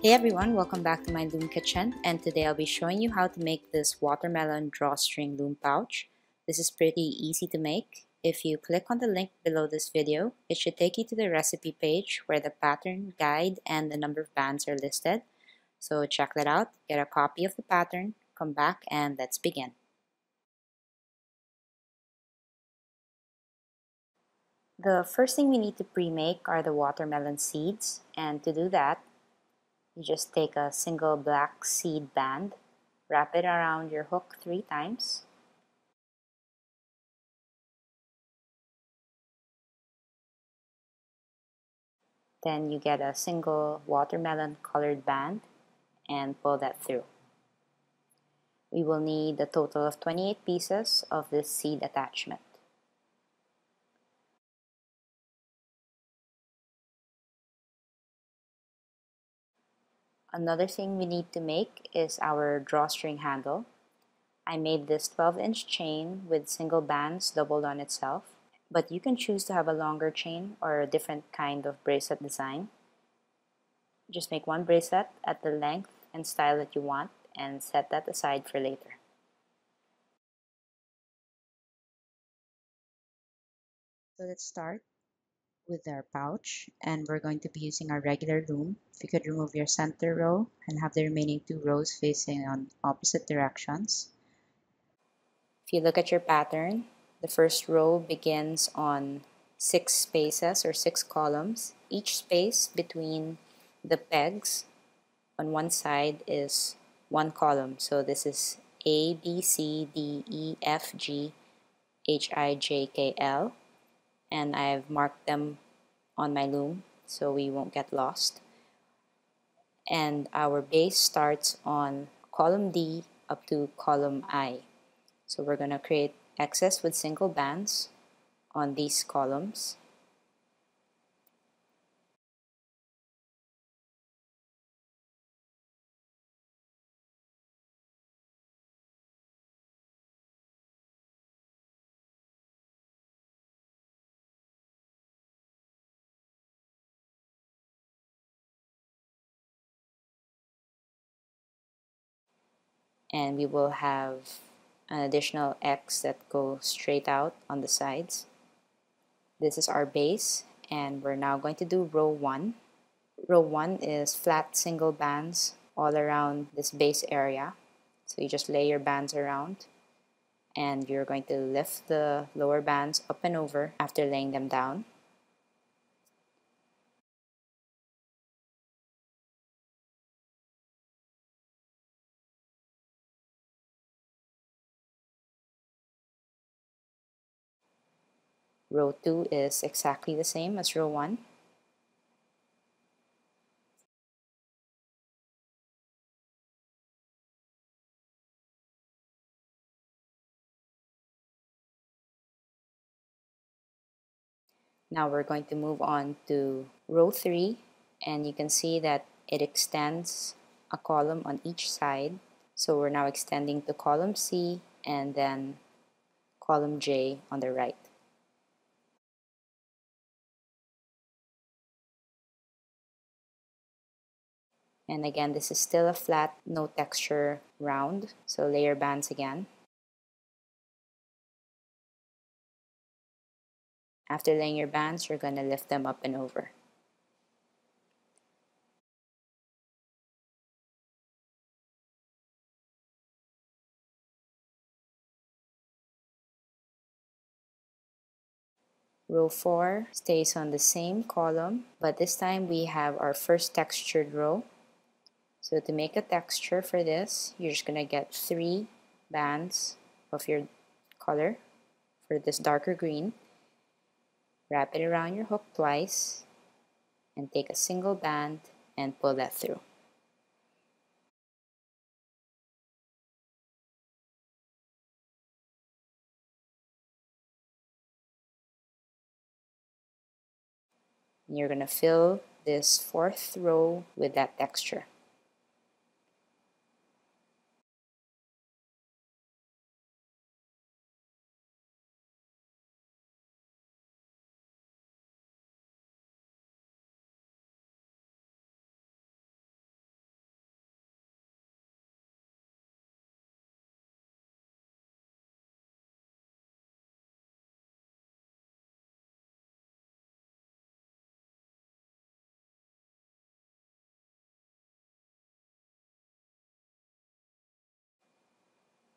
Hey everyone, welcome back to my Loom kitchen, and today I'll be showing you how to make this watermelon drawstring loom pouch. This is pretty easy to make. If you click on the link below this video, it should take you to the recipe page where the pattern, guide, and the number of bands are listed. So check that out, get a copy of the pattern, come back, and let's begin. The first thing we need to pre-make are the watermelon seeds, and to do that, you just take a single black seed band, wrap it around your hook 3 times. Then you get a single watermelon colored band and pull that through. We will need a total of 28 pieces of this seed attachment. Another thing we need to make is our drawstring handle. I made this 12-inch chain with single bands doubled on itself, but you can choose to have a longer chain or a different kind of bracelet design. Just make one bracelet at the length and style that you want and set that aside for later. So let's start with our pouch, and we're going to be using our regular loom. If you could remove your center row and have the remaining 2 rows facing on opposite directions. If you look at your pattern, the first row begins on 6 spaces or 6 columns. Each space between the pegs on one side is 1 column. So this is A, B, C, D, E, F, G, H, I, J, K, L. And I've marked them on my loom so we won't get lost. And our base starts on column D up to column I. So we're going to create excess with single bands on these columns. And we will have an additional X that goes straight out on the sides. This is our base, and we're now going to do row 1. Row 1 is flat single bands all around this base area. So you just lay your bands around, and you're going to lift the lower bands up and over after laying them down. Row 2 is exactly the same as row 1. Now we're going to move on to row 3, and you can see that it extends a column on each side. So we're now extending to column C and then column J on the right. And again, this is still a flat, no texture round, so lay your bands again. After laying your bands, you're going to lift them up and over. Row 4 stays on the same column, but this time we have our first textured row. So to make a texture for this, you're just going to get 3 bands of your color for this darker green. Wrap it around your hook twice and take a single band and pull that through. And you're going to fill this 4th row with that texture.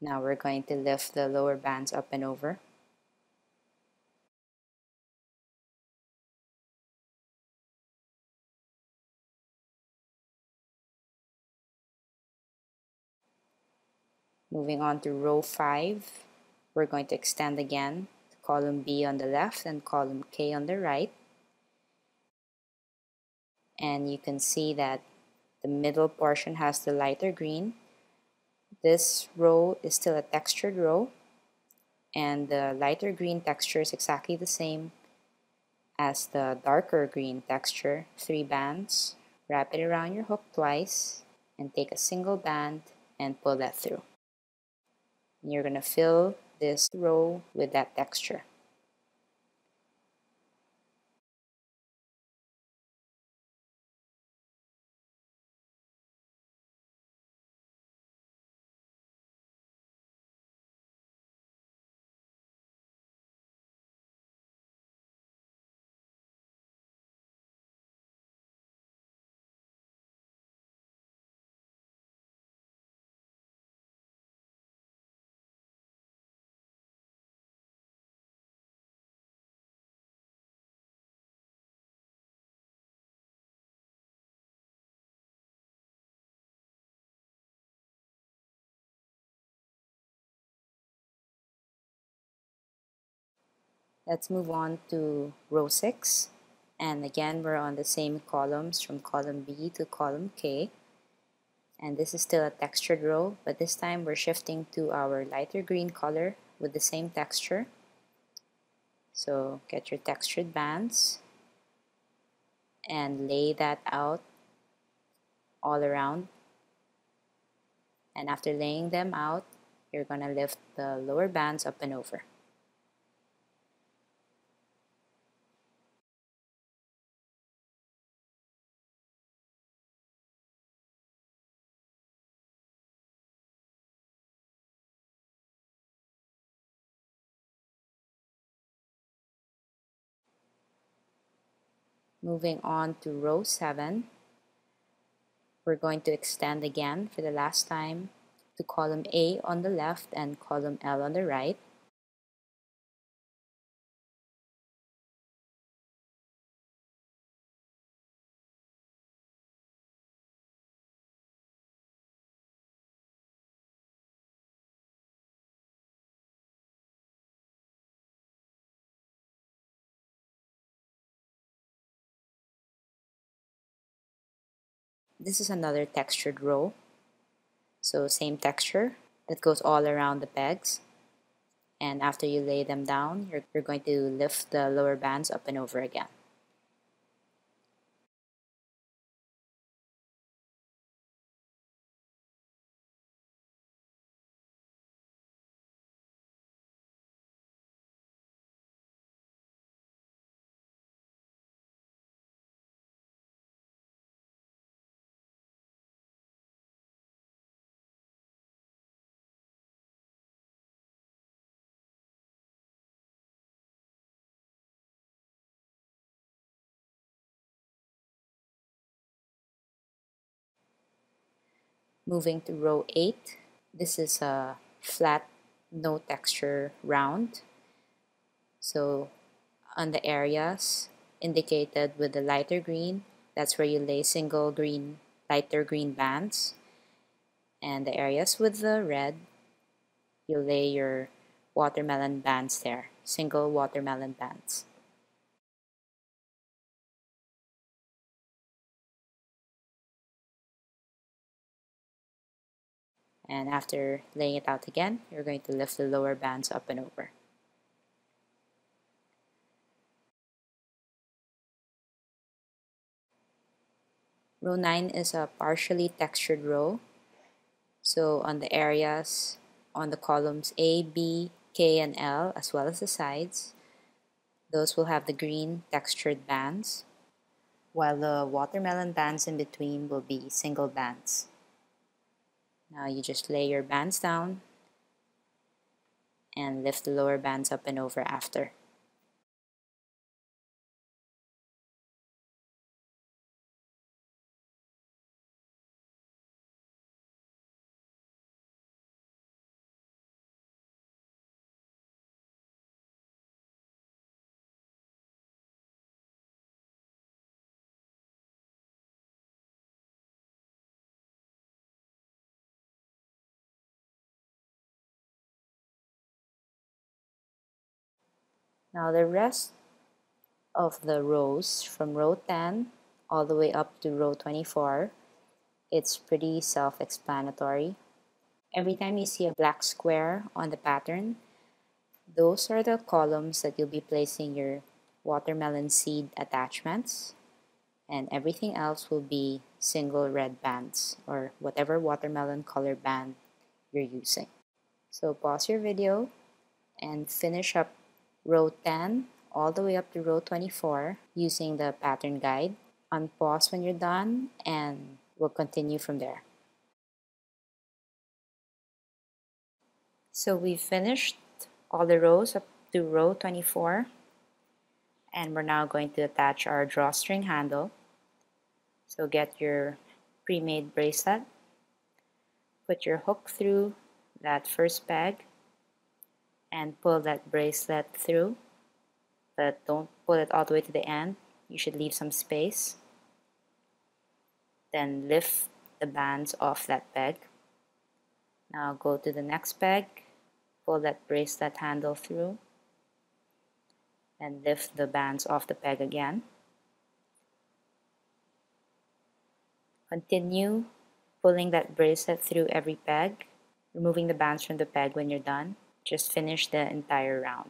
Now we're going to lift the lower bands up and over. Moving on to row 5, we're going to extend again to column B on the left and column K on the right. And you can see that the middle portion has the lighter green. This row is still a textured row, and the lighter green texture is exactly the same as the darker green texture. 3 bands. Wrap it around your hook twice and take a single band and pull that through. And you're going to fill this row with that texture. Let's move on to row 6. And again, we're on the same columns from column B to column K. And this is still a textured row, but this time we're shifting to our lighter green color with the same texture. So get your textured bands and lay that out all around. And after laying them out, you're going to lift the lower bands up and over. Moving on to row 7, we're going to extend again for the last time to column A on the left and column L on the right. This is another textured row. So same texture that goes all around the pegs. And after you lay them down, you're going to lift the lower bands up and over again. Moving to row 8, this is a flat, no texture round. So on the areas indicated with the lighter green, that's where you lay single green, lighter green bands. And the areas with the red, you lay your watermelon bands there, single watermelon bands. And after laying it out again, you're going to lift the lower bands up and over. Row 9 is a partially textured row. So on the areas on the columns A, B, K, and L, as well as the sides, those will have the green textured bands, while the watermelon bands in between will be single bands. Now you just lay your bands down and lift the lower bands up and over after. Now the rest of the rows from row 10 all the way up to row 24, it's pretty self-explanatory. Every time you see a black square on the pattern, those are the columns that you'll be placing your watermelon seed attachments, and everything else will be single red bands or whatever watermelon color band you're using. So pause your video and finish up row 10 all the way up to row 24 using the pattern guide. Unpause when you're done and we'll continue from there. So we finished all the rows up to row 24, and we're now going to attach our drawstring handle. So get your pre-made bracelet, put your hook through that first peg and pull that bracelet through, but don't pull it all the way to the end. You should leave some space. Then lift the bands off that peg. Now go to the next peg, pull that bracelet handle through, and lift the bands off the peg again. Continue pulling that bracelet through every peg, removing the bands from the peg when you're done. Just finish the entire round.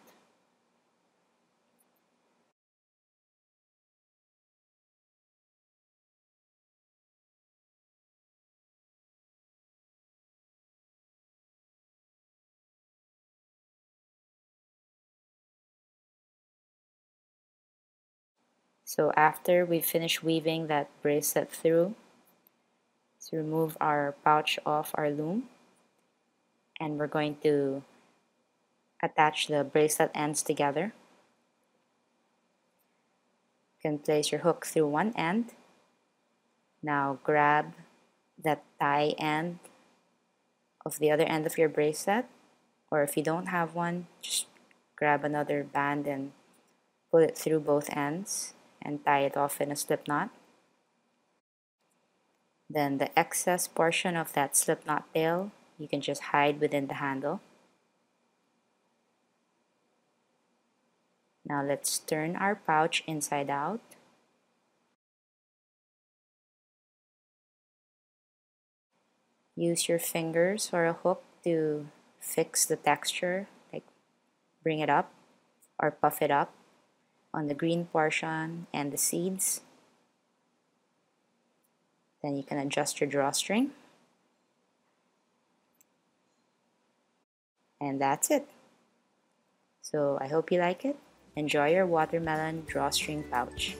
So after we finish weaving that bracelet through, let's remove our pouch off our loom, and we're going to attach the bracelet ends together. You can place your hook through one end. Now grab that tie end of the other end of your bracelet, or if you don't have one, just grab another band and pull it through both ends and tie it off in a slip knot. Then the excess portion of that slip knot tail, you can just hide within the handle. Now let's turn our pouch inside out. Use your fingers or a hook to fix the texture, like bring it up or puff it up on the green portion and the seeds. Then you can adjust your drawstring. And that's it. So I hope you like it. Enjoy your watermelon drawstring pouch.